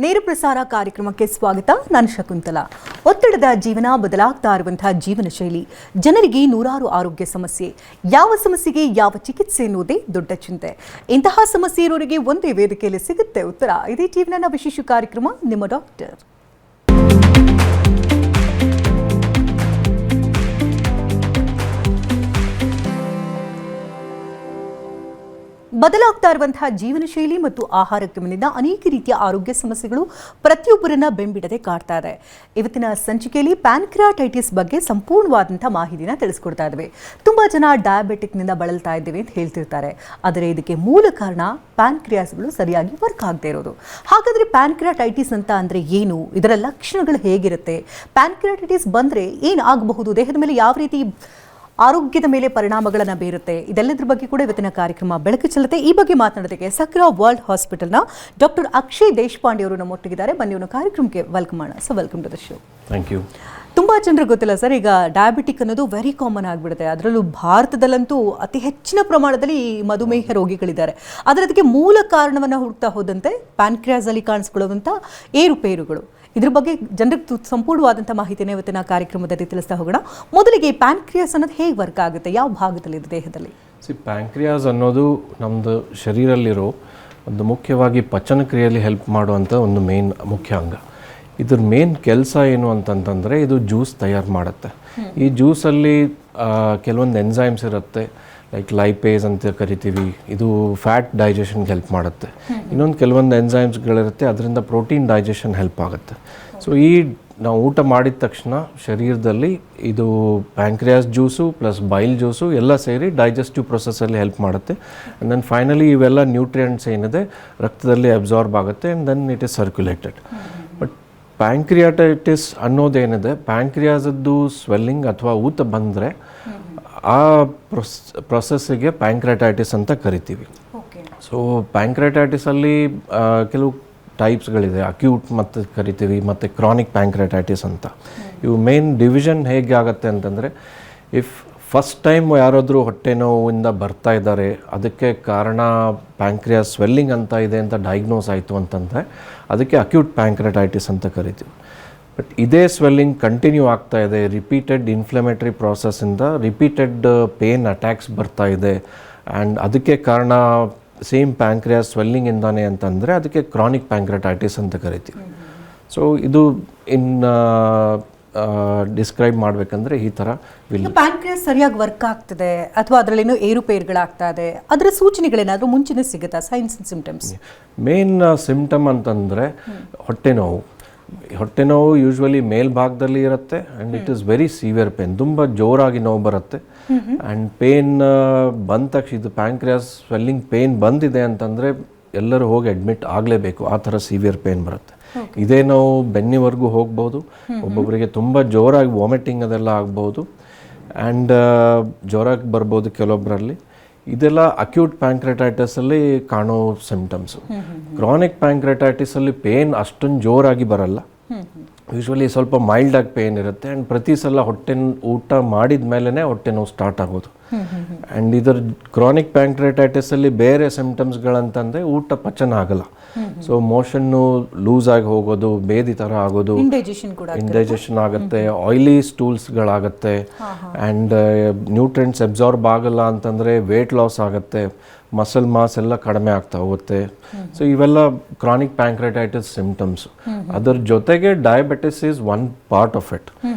ನೇರ ಪ್ರಸಾರ ಕಾರ್ಯಕ್ರಮಕ್ಕೆ ಸ್ವಾಗತ. ನಾನು ಶಕುಂತಲಾ. ಒತ್ತಡದ ಜೀವನ, ಬದಲಾಗ್ತಾ ಇರುವಂತಹ ಜೀವನ ಶೈಲಿ, ಜನರಿಗೆ ನೂರಾರು ಆರೋಗ್ಯ ಸಮಸ್ಯೆ, ಯಾವ ಸಮಸ್ಯೆಗೆ ಯಾವ ಚಿಕಿತ್ಸೆ ಎನ್ನುವುದೇ ದೊಡ್ಡ ಚಿಂತೆ. ಇಂತಹ ಸಮಸ್ಯೆ ಇರೋರಿಗೆ ಒಂದೇ ವೇದಿಕೆಯಲ್ಲಿ ಸಿಗುತ್ತೆ ಉತ್ತರ. ಇದೇ ಜೀವನನ ವಿಶೇಷ ಕಾರ್ಯಕ್ರಮ ನಿಮ್ಮ ಡಾಕ್ಟರ್. ಬದಲಾಗ್ತಾ ಇರುವಂತಹ ಜೀವನ ಶೈಲಿ ಮತ್ತು ಆಹಾರಕ್ಕೆ ಮನೆಯಿಂದ ಅನೇಕ ರೀತಿಯ ಆರೋಗ್ಯ ಸಮಸ್ಯೆಗಳು ಪ್ರತಿಯೊಬ್ಬರನ್ನ ಬೆಂಬಿಡದೆ ಕಾಡ್ತಾ ಇದೆ. ಇವತ್ತಿನ ಸಂಚಿಕೆಯಲ್ಲಿ ಪ್ಯಾನ್ಕ್ರಿಯಾಟೈಟಿಸ್ ಬಗ್ಗೆ ಸಂಪೂರ್ಣವಾದಂತಹ ಮಾಹಿತಿನ ತಿಳಿಸ್ಕೊಡ್ತಾ ಇದ್ದೇವೆ. ತುಂಬಾ ಜನ ಡಯಾಬಿಟಿಕ್ನಿಂದ ಬಳಲ್ತಾ ಇದ್ದೇವೆ ಅಂತ ಹೇಳ್ತಿರ್ತಾರೆ. ಆದರೆ ಇದಕ್ಕೆ ಮೂಲ ಕಾರಣ ಪ್ಯಾನ್ಕ್ರಿಯಾಸ್ಗಳು ಸರಿಯಾಗಿ ವರ್ಕ್ ಆಗದೆ ಇರೋದು. ಹಾಗಾದ್ರೆ ಪ್ಯಾನ್ಕ್ರಿಯಾಟೈಟಿಸ್ ಅಂತ ಅಂದ್ರೆ ಏನು? ಇದರ ಲಕ್ಷಣಗಳು ಹೇಗಿರುತ್ತೆ? ಪ್ಯಾನ್ಕ್ರಿಯಾಟೈಟಿಸ್ ಬಂದ್ರೆ ಏನು ಆಗಬಹುದು? ದೇಹದ ಮೇಲೆ ಯಾವ ರೀತಿ ಆರೋಗ್ಯದ ಮೇಲೆ ಪರಿಣಾಮಗಳನ್ನು ಬೀರುತ್ತೆ? ಇದೆಲ್ಲದರ ಬಗ್ಗೆ ಕೂಡ ಇವತ್ತಿನ ಕಾರ್ಯಕ್ರಮ ಬೆಳಕು ಚೆಲ್ಲುತ್ತೆ. ಈ ಬಗ್ಗೆ ಮಾತನಾಡೋದಕ್ಕೆ ಸಕ್ರಾ ವರ್ಲ್ಡ್ ಹಾಸ್ಪಿಟಲ್ನ ಡಾಕ್ಟರ್ ಅಕ್ಷಯ್ ದೇಶಪಾಂಡೆ ಅವರು ನಮ್ಮೊಟ್ಟಿಗಿದ್ದಾರೆ. ಬನ್ನಿ ಅವರ ಕಾರ್ಯಕ್ರಮಕ್ಕೆ ವೆಲ್ಕಮ್ ಮಾಡೋಣ. So welcome to the show. Thank you. ತುಂಬ ಜನರಿಗೆ ಗೊತ್ತಿಲ್ಲ ಸರ್, ಈಗ ಡಯಾಬಿಟಿಕ್ ಅನ್ನೋದು ವೆರಿ ಕಾಮನ್ ಆಗಿಬಿಡುತ್ತೆ. ಅದರಲ್ಲೂ ಭಾರತದಲ್ಲಂತೂ ಅತಿ ಹೆಚ್ಚಿನ ಪ್ರಮಾಣದಲ್ಲಿ ಈ ಮಧುಮೇಹ ರೋಗಿಗಳಿದ್ದಾರೆ. ಆದರೆ ಅದಕ್ಕೆ ಮೂಲ ಕಾರಣವನ್ನು ಹುಡುಕ್ತಾ ಹೋದಂತೆ ಪ್ಯಾನ್ಕ್ರಿಯಾಸಲ್ಲಿ ಕಾಣಿಸ್ಕೊಳ್ಳುವಂಥ ಏರುಪೇರುಗಳು, ಇದ್ರ ಬಗ್ಗೆ ಜನರಿಗೆ ಸಂಪೂರ್ಣವಾದಂಥ ಮಾಹಿತಿನೇ ಇವತ್ತಿನ ಕಾರ್ಯಕ್ರಮದಲ್ಲಿ ತಿಳಿಸ್ತಾ ಹೋಗೋಣ. ಮೊದಲಿಗೆ ಪ್ಯಾನ್ಕ್ರಿಯಾಸ್ ಅನ್ನೋದು ಹೇಗೆ ವರ್ಕ್ ಆಗುತ್ತೆ? ಯಾವ ಭಾಗದಲ್ಲಿದೆ ದೇಹದಲ್ಲಿ? ಪ್ಯಾನ್ಕ್ರಿಯಾಸ್ ಅನ್ನೋದು ನಮ್ಮದು ಶರೀರಲ್ಲಿರೋ ಒಂದು ಮುಖ್ಯವಾಗಿ ಪಚನ ಕ್ರಿಯೆಯಲ್ಲಿ ಹೆಲ್ಪ್ ಮಾಡುವಂಥ ಒಂದು ಮೇನ್ ಮುಖ್ಯ ಅಂಗ. ಇದ್ರ ಮೇನ್ ಕೆಲಸ ಏನು ಅಂತಂತಂದರೆ ಇದು ಜ್ಯೂಸ್ ತಯಾರು ಮಾಡುತ್ತೆ. ಈ ಜ್ಯೂಸಲ್ಲಿ ಕೆಲವೊಂದು ಎನ್ಸೈಮ್ಸ್ ಇರುತ್ತೆ, ಲೈಕ್ ಲೈಪೇಸ್ ಅಂತ ಕರಿತೀವಿ. ಇದು ಫ್ಯಾಟ್ ಡೈಜೆಷನ್ಗೆ ಹೆಲ್ಪ್ ಮಾಡುತ್ತೆ. ಇನ್ನೊಂದು ಕೆಲವೊಂದು ಎನ್ಸೈಮ್ಸ್ಗಳಿರುತ್ತೆ, ಅದರಿಂದ ಪ್ರೋಟೀನ್ ಡೈಜೆಷನ್ ಹೆಲ್ಪ್ ಆಗುತ್ತೆ. ಸೊ ಈ ನಾವು ಊಟ ಮಾಡಿದ ತಕ್ಷಣ ಶರೀರದಲ್ಲಿ ಇದು pancreas juice plus bile juice ಎಲ್ಲ ಸೇರಿ ಡೈಜೆಸ್ಟಿವ್ ಪ್ರೊಸೆಸ್ಸಲ್ಲಿ ಹೆಲ್ಪ್ ಮಾಡುತ್ತೆ. ಆ್ಯಂಡ್ ದೆನ್ ಫೈನಲಿ ಇವೆಲ್ಲ ನ್ಯೂಟ್ರಿಯೆಂಟ್ಸ್ ಏನಿದೆ ರಕ್ತದಲ್ಲಿ ಅಬ್ಸಾರ್ಬ್ ಆಗುತ್ತೆ and then it is circulated. But pancreatitis ಅನ್ನೋದೇನಿದೆ, ಪ್ಯಾಂಕ್ರಿಯಾಸದ್ದು ಸ್ವೆಲ್ಲಿಂಗ್ ಅಥವಾ ಊತ ಬಂದರೆ ಆ ಪ್ರೊಸೆಸ್ಸಿಗೆ ಪ್ಯಾಂಕ್ರಿಯಾಟೈಟಿಸ್ ಅಂತ ಕರಿತೀವಿ. ಸೊ ಪ್ಯಾಂಕ್ರಿಯಾಟೈಟಿಸಲ್ಲಿ ಕೆಲವು ಟೈಪ್ಸ್ಗಳಿದೆ. ಅಕ್ಯೂಟ್ ಮತ್ತು ಕರಿತೀವಿ, ಮತ್ತು ಕ್ರಾನಿಕ್ ಪ್ಯಾಂಕ್ರಿಯಾಟೈಟಿಸ್ ಅಂತ. ಇವು ಮೇನ್ ಡಿವಿಷನ್ ಹೇಗೆ ಆಗುತ್ತೆ ಅಂತಂದರೆ, ಇಫ್ ಫಸ್ಟ್ ಟೈಮ್ ಯಾರಾದರೂ ಹೊಟ್ಟೆ ನೋವಿಂದ ಬರ್ತಾ ಇದ್ದಾರೆ, ಅದಕ್ಕೆ ಕಾರಣ ಪ್ಯಾಂಕ್ರಿಯಾಸ್ ಸ್ವೆಲ್ಲಿಂಗ್ ಅಂತ ಇದೆ ಅಂತ ಡಯಾಗ್ನೋಸ್ ಆಯಿತು ಅಂತಂದರೆ ಅದಕ್ಕೆ ಅಕ್ಯೂಟ್ ಪ್ಯಾಂಕ್ರಿಯಾಟೈಟಿಸ್ ಅಂತ ಕರಿತೀವಿ. ಬಟ್ ಇದೇ ಸ್ವೆಲ್ಲಿಂಗ್ ಕಂಟಿನ್ಯೂ ಆಗ್ತಾ ಇದೆ, ರಿಪೀಟೆಡ್ ಇನ್ಫ್ಲಮೇಟರಿ ಪ್ರಾಸೆಸ್ಸಿಂದ ರಿಪೀಟೆಡ್ ಪೇನ್ ಅಟ್ಯಾಕ್ಸ್ ಬರ್ತಾ ಇದೆ, ಆ್ಯಂಡ್ ಅದಕ್ಕೆ ಕಾರಣ ಸೇಮ್ ಪ್ಯಾಂಕ್ರಿಯಾಸ್ ಸ್ವೆಲ್ಲಿಂಗಿಂದಾನೆ ಅಂತಂದರೆ ಅದಕ್ಕೆ ಕ್ರಾನಿಕ್ ಪ್ಯಾಂಕ್ರಿಯಾಟೈಟಿಸ್ ಅಂತ ಕರಿತೀವಿ. ಸೊ ಇದು ಡಿಸ್ಕ್ರೈಬ್ ಮಾಡಬೇಕಂದ್ರೆ ಈ ಥರ ಪ್ಯಾಂಕ್ರಿಯಾಸ್ ಸರಿಯಾಗಿ ವರ್ಕ್ ಆಗ್ತದೆ ಅಥವಾ ಅದರಲ್ಲೇನೋ ಏರುಪೇರುಗಳಾಗ್ತಾ ಇದೆ, ಅದರ ಸೂಚನೆಗಳೇನಾದರೂ ಮುಂಚೆನೇ ಸಿಗುತ್ತಾ? Science and symptoms. Main symptom ಅಂತಂದರೆ ಹೊಟ್ಟೆ ನೋವು ಯೂಶ್ವಲಿ ಮೇಲ್ಭಾಗದಲ್ಲಿ ಇರುತ್ತೆ and it is very severe pain. ತುಂಬ ಜೋರಾಗಿ ನೋವು ಬರುತ್ತೆ ಆ್ಯಂಡ್ ಪೇನ್ ಬಂದ ತಕ್ಷಣ ಇದು ಪ್ಯಾಂಕ್ರಿಯಾಸ್ ಸ್ವೆಲ್ಲಿಂಗ್ ಪೇನ್ ಬಂದಿದೆ ಅಂತಂದರೆ ಎಲ್ಲರೂ ಹೋಗಿ ಅಡ್ಮಿಟ್ ಆಗಲೇಬೇಕು, ಆ ಥರ ಸಿವಿಯರ್ ಪೇನ್ ಬರುತ್ತೆ. ಇದೇ ನೋವು ಬೆನ್ನಿವರೆಗೂ ಹೋಗ್ಬೋದು, ಒಬ್ಬೊಬ್ಬರಿಗೆ ತುಂಬ ಜೋರಾಗಿ ವಾಮಿಟಿಂಗ್ ಅದೆಲ್ಲ ಆಗ್ಬೋದು ಆ್ಯಂಡ್ ಜ್ವರಕ್ಕೆ ಬರ್ಬೋದು ಕೆಲವೊಬ್ಬರಲ್ಲಿ. ಇದೆಲ್ಲ ಅಕ್ಯೂಟ್ ಪ್ಯಾಂಕ್ರಿಯಾಟೈಟಿಸಲ್ಲಿ ಕಾಣೋ ಸಿಂಪ್ಟಮ್ಸು. ಕ್ರಾನಿಕ್ ಪ್ಯಾಂಕ್ರಿಯಾಟೈಟಿಸಲ್ಲಿ ಪೇನ್ ಅಷ್ಟೊಂದು ಜೋರಾಗಿ ಬರಲ್ಲ, ಯೂಶ್ವಲಿ ಸ್ವಲ್ಪ ಮೈಲ್ಡಾಗಿ ಪೇನ್ ಇರುತ್ತೆ ಆ್ಯಂಡ್ ಪ್ರತಿ ಸಲ ಊಟ ಮಾಡಿದ ಮೇಲೇ ಹೊಟ್ಟೆ ನೋವು ಸ್ಟಾರ್ಟ್ ಆಗೋದು. ಆ್ಯಂಡ್ ಇದರ ಕ್ರಾನಿಕ್ ಪ್ಯಾಂಕ್ರಿಯಾಟೈಟಿಸಲ್ಲಿ ಬೇರೆ ಸಿಂಪ್ಟಮ್ಸ್ಗಳಂತಂದರೆ ಊಟ ಪಚನ ಆಗಲ್ಲ. ಸೊ ಮೋಷನ್ನು ಲೂಸ್ ಆಗಿ ಹೋಗೋದು, ಬೇದಿ ಥರ ಆಗೋದು, ಇಂಡೈಜೆಷನ್ ಆಗುತ್ತೆ, ಆಯಿಲಿ ಸ್ಟೂಲ್ಸ್ಗಳಾಗುತ್ತೆ ಆ್ಯಂಡ್ ನ್ಯೂಟ್ರಿಯೆಂಟ್ಸ್ ಅಬ್ಸಾರ್ಬ್ ಆಗಲ್ಲ ಅಂತಂದರೆ ವೇಟ್ ಲಾಸ್ ಆಗುತ್ತೆ, ಮಸಲ್ ಮಾಸ್ ಎಲ್ಲ ಕಡಿಮೆ ಆಗ್ತಾ ಹೋಗುತ್ತೆ. ಸೊ ಇವೆಲ್ಲ ಕ್ರಾನಿಕ್ ಪ್ಯಾಂಕ್ರಿಯಾಟೈಟಿಸ್ ಸಿಂಪ್ಟಮ್ಸ್. ಅದರ ಜೊತೆಗೆ diabetes is one part of it.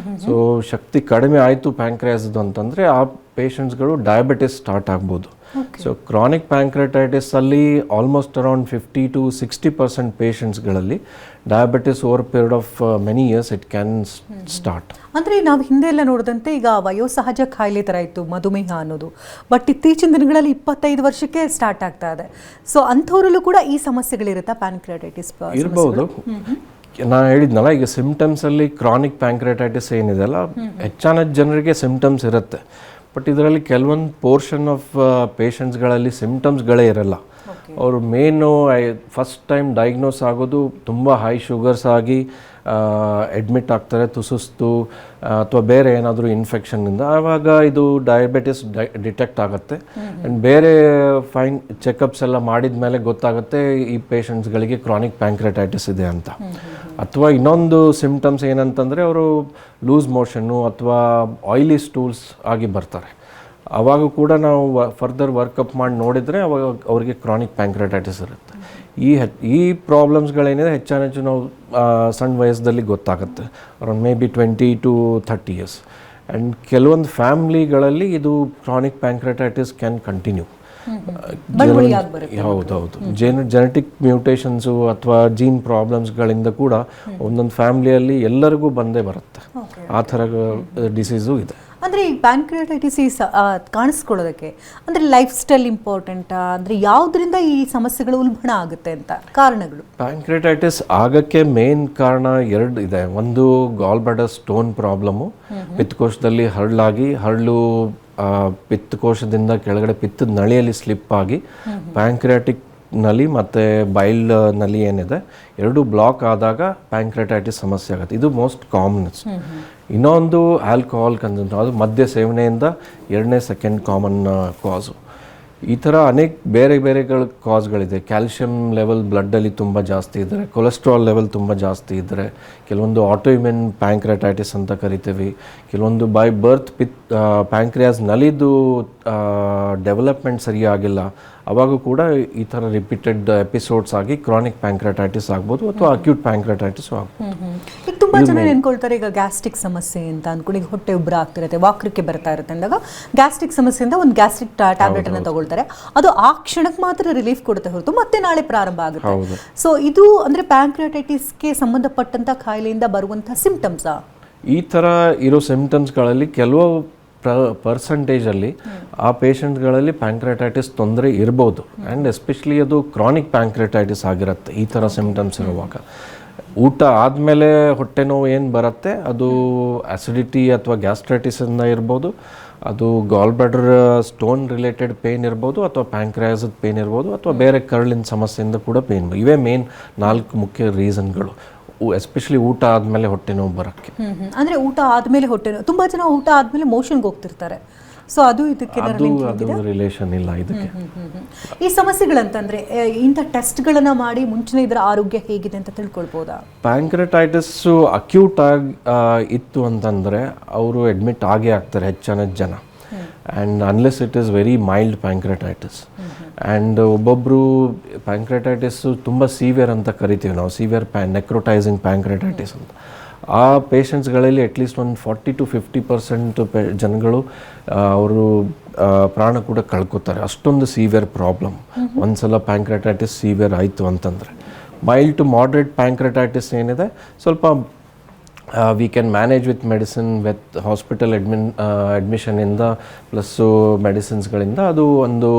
So ಶಕ್ತಿ ಕಡಿಮೆ ಆಯಿತು ಪ್ಯಾಂಕ್ರಿಯಾಸ್ದು ಅಂತಂದರೆ ಆ ಪೇಷಂಟ್ಸ್ಗಳು ಡಯಾಬಿಟಿಸ್ ಸ್ಟಾರ್ಟ್ ಆಗ್ಬೋದು. ಸೊ ಕ್ರಾನಿಕ್ ಪ್ಯಾಂಕ್ರಿಯಾಟೈಟಿಸ್ ಅಲ್ಲಿ ಆಲ್ಮೋಸ್ಟ್ ಅರೌಂಡ್ 50 to 60% ಪೇಷಂಟ್ಸ್ಗಳಲ್ಲಿ diabetes over period of many years it can start. ಅಂದರೆ ನಾವು ಹಿಂದೆ ಎಲ್ಲ ನೋಡಿದಂತೆ ಈಗ ವಯೋಸಹಜ ಕಾಯಿಲೆ ಥರ ಇತ್ತು ಮಧುಮೇಹ ಅನ್ನೋದು, ಬಟ್ ಇತ್ತೀಚಿನ ದಿನಗಳಲ್ಲಿ 25 ವರ್ಷಕ್ಕೆ ಸ್ಟಾರ್ಟ್ ಆಗ್ತಾ ಇದೆ. ಸೊ ಅಂಥವರಲ್ಲೂ ಕೂಡ ಈ ಸಮಸ್ಯೆಗಳಿರುತ್ತಾ ಪ್ಯಾನ್ಕ್ರಿಯಾಟೈಟಿಸ್? ಇರ್ಬೋದು. ನಾನು ಹೇಳಿದ್ನಲ್ಲ, ಈಗ ಸಿಂಪ್ಟಮ್ಸಲ್ಲಿ ಕ್ರಾನಿಕ್ ಪ್ಯಾಂಕ್ರಿಯಾಟೈಟಿಸ್ ಏನಿದೆಲ್ಲ ಹೆಚ್ಚಾನ ಜನರಿಗೆ ಸಿಂಪ್ಟಮ್ಸ್ ಇರುತ್ತೆ. ಬಟ್ ಇದರಲ್ಲಿ ಕೆಲವೊಂದು ಪೋರ್ಷನ್ ಆಫ್ ಪೇಷಂಟ್ಸ್ಗಳಲ್ಲಿ ಸಿಂಪ್ಟಮ್ಸ್ಗಳೇ ಇರಲ್ಲ. ಅವರು ಮೇನು ಫಸ್ಟ್ ಟೈಮ್ ಡಯಾಗ್ನೋಸ್ ಆಗೋದು ತುಂಬ ಹೈ ಶುಗರ್ಸ್ ಆಗಿ ಅಡ್ಮಿಟ್ ಆಗ್ತಾರೆ ಸುಸ್ತು ಅಥವಾ ಬೇರೆ ಏನಾದರೂ ಇನ್ಫೆಕ್ಷನ್ನಿಂದ, ಆವಾಗ ಇದು ಡಯಾಬಿಟಿಸ್ ಡಿಟೆಕ್ಟ್ ಆಗುತ್ತೆ. ಆ್ಯಂಡ್ ಬೇರೆ ಫೈನ್ ಚೆಕಪ್ಸ್ ಎಲ್ಲ ಮಾಡಿದ ಮೇಲೆ ಗೊತ್ತಾಗುತ್ತೆ ಈ ಪೇಷಂಟ್ಸ್ಗಳಿಗೆ ಕ್ರಾನಿಕ್ ಪ್ಯಾಂಕ್ರೆಟೈಟಿಸ್ ಇದೆ ಅಂತ. ಅಥವಾ ಇನ್ನೊಂದು ಸಿಮ್ಟಮ್ಸ್ ಏನಂತಂದರೆ ಅವರು ಲೂಸ್ ಮೋಷನ್ನು ಅಥವಾ ಆಯಿಲಿ ಸ್ಟೂಲ್ಸ್ ಆಗಿ ಬರ್ತಾರೆ. ಆವಾಗ ಕೂಡ ನಾವು ಫರ್ದರ್ ವರ್ಕಪ್ ಮಾಡಿ ನೋಡಿದರೆ ಅವಾಗ ಅವರಿಗೆ ಕ್ರಾನಿಕ್ ಪ್ಯಾಂಕ್ರೆಟೈಟಿಸ್ ಇರುತ್ತೆ. ಈ ಪ್ರಾಬ್ಲಮ್ಸ್ಗಳೇನಿದೆ ಹೆಚ್ಚು ನಾವು ಸಣ್ಣ ವಯಸ್ಸಲ್ಲಿ ಗೊತ್ತಾಗುತ್ತೆ, around may be 20 to 30 years. And ಕೆಲವೊಂದು ಫ್ಯಾಮ್ಲಿಗಳಲ್ಲಿ ಇದು ಕ್ರಾನಿಕ್ ಪ್ಯಾಂಕ್ರೆಟೈಟಿಸ್ ಕ್ಯಾನ್ ಕಂಟಿನ್ಯೂ. ಹೌದೌದು, ಜೆನೆಟಿಕ್ ಮ್ಯೂಟೇಷನ್ಸು ಅಥವಾ ಜೀನ್ ಪ್ರಾಬ್ಲಮ್ಸ್ಗಳಿಂದ ಕೂಡ ಒಂದೊಂದು ಫ್ಯಾಮ್ಲಿಯಲ್ಲಿ ಎಲ್ಲರಿಗೂ ಬಂದೇ ಬರುತ್ತೆ. ಆ ಥರ ಡಿಸೀಸು ಇದೆ. ಅಂದರೆ ಈ ಪ್ಯಾಂಕ್ರಿಯಾಟೈಟಿಸ್ ಕಾಣಿಸ್ಕೊಳ್ಳೋದಕ್ಕೆ ಅಂದರೆ ಲೈಫ್ ಸ್ಟೈಲ್ ಇಂಪಾರ್ಟೆಂಟಾ, ಅಂದರೆ ಯಾವುದರಿಂದ ಈ ಸಮಸ್ಯೆಗಳು ಉಲ್ಬಣ ಆಗುತ್ತೆ ಅಂತ ಕಾರಣಗಳು? ಪ್ಯಾಂಕ್ರಿಯಾಟೈಟಿಸ್ ಆಗಕ್ಕೆ ಮೇನ್ ಕಾರಣ ಎರಡು ಇದೆ. ಒಂದು ಗಾಲ್ ಬ್ಲಾಡರ್ ಸ್ಟೋನ್ ಪ್ರಾಬ್ಲಮ್ಮು, ಪಿತ್ತಕೋಶದಲ್ಲಿ ಹರಳು ಪಿತ್ತಕೋಶದಿಂದ ಕೆಳಗಡೆ ಪಿತ್ತದ ನಳಿಯಲ್ಲಿ ಸ್ಲಿಪ್ ಆಗಿ ಪ್ಯಾಂಕ್ರಿಯಾಟಿಕ್ ನಲಿ ಮತ್ತು ಬೈಲ್ ನಲಿ ಏನಿದೆ ಎರಡು ಬ್ಲಾಕ್ ಆದಾಗ ಪ್ಯಾಂಕ್ರಿಯಾಟೈಟಿಸ್ ಸಮಸ್ಯೆ ಆಗುತ್ತೆ. ಇದು ಮೋಸ್ಟ್ ಕಾಮನ್ಸ್. ಇನ್ನೊಂದು ಆಲ್ಕೋಹಾಲ್ ಕನ್ಸಂಪ್ಷನ್, ಅದು ಮದ್ಯ ಸೇವನೆಯಿಂದ ಸೆಕೆಂಡ್ ಕಾಮನ್ ಕಾಸು. ಈ ಥರ ಅನೇಕ ಬೇರೆ ಕಾಸ್ಗಳಿದೆ. ಕ್ಯಾಲ್ಶಿಯಂ ಲೆವೆಲ್ ಬ್ಲಡ್ಡಲ್ಲಿ ತುಂಬ ಜಾಸ್ತಿ ಇದ್ದರೆ, ಕೊಲೆಸ್ಟ್ರಾಲ್ ಲೆವೆಲ್ ತುಂಬ ಜಾಸ್ತಿ ಇದ್ದರೆ, ಕೆಲವೊಂದು ಆಟೋಇಮ್ಯೂನ್ ಪ್ಯಾಂಕ್ರಿಯಾಟೈಟಿಸ್ ಅಂತ ಕರಿತೀವಿ. ಕೆಲವೊಂದು ಬೈ ಬರ್ತ್ ಪ್ಯಾಂಕ್ರಿಯಾಸ್ ನಲಿದು ಡೆವಲಪ್ಮೆಂಟ್ ಸರಿಯಾಗಿಲ್ಲ, ಅವಾಗೂ ಕೂಡ ಈ ಥರ ರಿಪೀಟೆಡ್ ಎಪಿಸೋಡ್ಸ್ ಆಗಿ ಕ್ರಾನಿಕ್ ಪ್ಯಾಂಕ್ರಿಯಾಟೈಟಿಸ್ ಆಗ್ಬೋದು ಅಥವಾ ಅಕ್ಯೂಟ್ ಪ್ಯಾಂಕ್ರಿಯಾಟೈಟಿಸ್ ಆಗ್ಬೋದು. ಈಗ ತುಂಬ ಜನ ನೆನ್ಕೊಳ್ತಾರೆ ಈಗ ಗ್ಯಾಸ್ಟ್ರಿಕ್ ಸಮಸ್ಯೆ ಅಂತ ಅಂದ್ಕೊಂಡು, ಈಗ ಹೊಟ್ಟೆ ಉಬ್ಬರ ಆಗ್ತಿರುತ್ತೆ, ವಾಕರಿಕೆ ಬರ್ತಾ ಇರುತ್ತೆ ಅಂದಾಗ ಗ್ಯಾಸ್ಟ್ರಿಕ್ ಸಮಸ್ಯೆಯಿಂದ ಒಂದು ಗ್ಯಾಸ್ಟ್ರಿಕ್ ಟ್ಯಾಬ್ಲೆಟ್ ಅನ್ನು ತಗೊಳ್ತಾರೆ. ಅದು ಆ ಕ್ಷಣಕ್ಕೆ ಮಾತ್ರ ರಿಲೀಫ್ ಕೊಡುತ್ತೆ ಹೊರತು ಮತ್ತೆ ನಾಳೆ ಪ್ರಾರಂಭ ಆಗುತ್ತೆ. ಸೊ ಇದು ಅಂದರೆ ಪ್ಯಾಂಕ್ರಿಯಾಟೈಟಿಸ್ಗೆ ಸಂಬಂಧಪಟ್ಟಂಥ ಕಾಯಿಲೆಯಿಂದ ಬರುವಂಥ ಸಿಂಪ್ಟಮ್ಸಾ? ಈ ಥರ ಇರೋ ಸಿಂಪ್ಟಮ್ಸ್ಗಳಲ್ಲಿ ಕೆಲವು ಪರ್ಸಂಟೇಜಲ್ಲಿ ಆ ಪೇಷಂಟ್ಗಳಲ್ಲಿ ಪ್ಯಾಂಕ್ರಿಯಾಟೈಟಿಸ್ ತೊಂದರೆ ಇರ್ಬೋದು. ಆ್ಯಂಡ್ ಎಸ್ಪೆಷಲಿ ಅದು ಕ್ರಾನಿಕ್ ಪ್ಯಾಂಕ್ರಿಯಾಟೈಟಿಸ್ ಆಗಿರುತ್ತೆ ಈ ಥರ ಸಿಂಪ್ಟಮ್ಸ್ ಇರುವಾಗ. ಊಟ ಆದಮೇಲೆ ಹೊಟ್ಟೆ ನೋವು ಏನು ಬರುತ್ತೆ ಅದು ಆ್ಯಸಿಡಿಟಿ ಅಥವಾ ಗ್ಯಾಸ್ಟ್ರೈಟಿಸಿಂದ ಇರ್ಬೋದು, ಅದು ಗಾಲ್ ಬ್ಲಾಡರ್ ಸ್ಟೋನ್ ರಿಲೇಟೆಡ್ ಪೇನ್ ಇರ್ಬೋದು, ಅಥವಾ ಪ್ಯಾಂಕ್ರಿಯಾಸದ ಪೇನ್ ಇರ್ಬೋದು, ಅಥವಾ ಬೇರೆ ಕರಳಿನ ಸಮಸ್ಯೆಯಿಂದ ಕೂಡ ಪೇನ್. ಇವೇ ಮೇನ್ 4 ಮುಖ್ಯ ರೀಸನ್ಗಳು, ಎಸ್ಪೆಷಲಿ ಊಟ ಆದಮೇಲೆ ಹೊಟ್ಟೆ ನೋವು ಬರೋಕ್ಕೆ. ಅಂದರೆ ಊಟ ಆದಮೇಲೆ ಹೊಟ್ಟೆ ನೋವು, ತುಂಬ ಜನ ಊಟ ಆದಮೇಲೆ ಮೋಷನ್ಗೆ ಹೋಗ್ತಿರ್ತಾರೆ. ಸೊ ಅದು ಇದಕ್ಕೆ ರಿಲೇಷನ್ ಇಲ್ಲ ಇದಕ್ಕೆ. ಈ ಸಮಸ್ಯೆಗಳಂತಂದ್ರೆ ಇಂಥ ಟೆಸ್ಟ್ಗಳನ್ನು ಮಾಡಿ ಮುಂಚಿನ ಇದರ ಆರೋಗ್ಯ ಹೇಗಿದೆ ಅಂತ ತಿಳ್ಕೊಳ್ಬೋದಾ? ಪ್ಯಾಂಕ್ರಿಯಾಟೈಟಿಸ್ ಅಕ್ಯೂಟ್ ಆಗಿ ಇತ್ತು ಅಂತಂದರೆ ಅವರು ಅಡ್ಮಿಟ್ ಆಗೇ ಆಗ್ತಾರೆ ಹೆಚ್ಚಿನ ಜನ. And unless it is very mild pancreatitis. And ಒಬ್ಬೊಬ್ಬರು ಪ್ಯಾಂಕ್ರಿಯಾಟೈಟಿಸ್ಸು ತುಂಬ ಸೀವಿಯರ್ ಅಂತ ಕರಿತೀವಿ ನಾವು, ಸೀವಿಯರ್ ನೆಕ್ರೋಟೈಸಿಂಗ್ ಪ್ಯಾಂಕ್ರಿಯಾಟೈಟಿಸ್ ಅಂತ. ಆ ಪೇಷಂಟ್ಸ್ಗಳಲ್ಲಿ ಅಟ್ಲೀಸ್ಟ್ ಒಂದು 40 to 50% ಜನಗಳು ಅವರು ಪ್ರಾಣ ಕೂಡ ಕಳ್ಕೊತಾರೆ. ಅಷ್ಟೊಂದು ಸೀವಿಯರ್ ಪ್ರಾಬ್ಲಮ್ ಒಂದ್ಸಲ ಪ್ಯಾಂಕ್ರಿಯಾಟೈಟಿಸ್ ಸೀವಿಯರ್ ಆಯಿತು ಅಂತಂದರೆ. ಮೈಲ್ಡ್ ಟು ಮಾಡ್ರೇಟ್ ಪ್ಯಾಂಕ್ರಿಯಾಟೈಟಿಸ್ ಏನಿದೆ ಸ್ವಲ್ಪ we can manage with medicine, with hospital ಅಡ್ಮಿಷನಿಂದ ಪ್ಲಸ್ಸು ಮೆಡಿಸಿನ್ಸ್ಗಳಿಂದ ಅದು ಒಂದು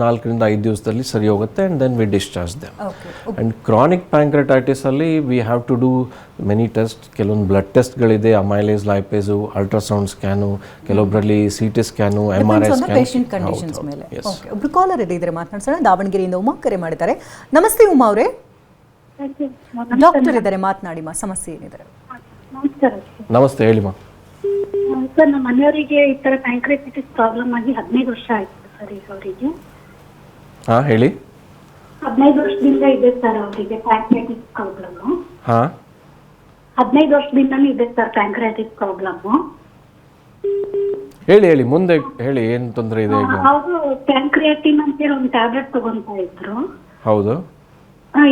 4 to 5 ದಿವಸದಲ್ಲಿ ಸರಿ ಹೋಗುತ್ತೆ. And then we discharge them. And chronic ಪ್ಯಾಂಕ್ರಿಯಾಟೈಟಿಸಲ್ಲಿ we have to do many test. ಕೆಲವೊಂದು ಬ್ಲಡ್ ಟೆಸ್ಟ್ಗಳಿದೆ, ಅಮೈಲೇಸ್, ಲೈಪೇಸು, ಅಲ್ಟ್ರಾಸೌಂಡ್ ಸ್ಕ್ಯಾನು, ಕೆಲವೊಬ್ಬರಲ್ಲಿ CT ಸ್ಕ್ಯಾನು, MRI ಸ್ಕ್ಯಾನ್. ಒಬ್ರು ಕಾಲರ್ ಇದ್ದಾರೆ, ಮಾತನಾಡ್ಸೋಣ. ದಾವಣಗೆರೆಯಿಂದ ಉಮಾ ಕರೆ ಮಾಡಿದ್ದಾರೆ. ನಮಸ್ತೆ ಉಮಾ ಅವರೇ, ಡಾಕ್ಟರ್ ಇದ್ದಾರೆ, ಮಾತನಾಡಿ ಮಾ, ಸಮಸ್ಯೆ ಏನಿದೆ? ನಮಸ್ತೆ, ಹೇಳಿಮಾ. ಸರ್, ನಮ್ಮ ಮನೆಯವರಿಗೆ ಈ ತರ ಪ್ಯಾಂಕ್ರಿಯಾಟೈಟಿಸ್ ಪ್ರಾಬ್ಲಮ್ ಆಗಿ 15 ವರ್ಷ ಆಯ್ತು ಸರ್. ಈಗ ಅವರಿಗೆ ಹೇಳಿ. 15 ವರ್ಷದಿಂದ ಇದೆ ಸರ್ ಅವರಿಗೆ ಪ್ಯಾಂಕ್ರಿಯಾಟಿಸ್ ಪ್ರಾಬ್ಲಮ್. 15 ವರ್ಷದಿಂದನೂ ಇದೆ ಸರ್ ಪ್ಯಾಂಕ್ರಿಯಾಟಿಸ್ ಪ್ರಾಬ್ಲಮ್. ಹೇಳಿ ಮುಂದೆ ಹೇಳಿ, ಏನ್ ತೊಂದರೆ ಇದೆ ಈಗ? ಅವರು ಪ್ಯಾಂಕ್ರಿಯಾಟಿನ್ ಅಂತೇಳಿ ಒಂದು ಟ್ಯಾಬ್ಲೆಟ್ ತಗೊಂತಾ ಇದ್ರು. ಹೌದು.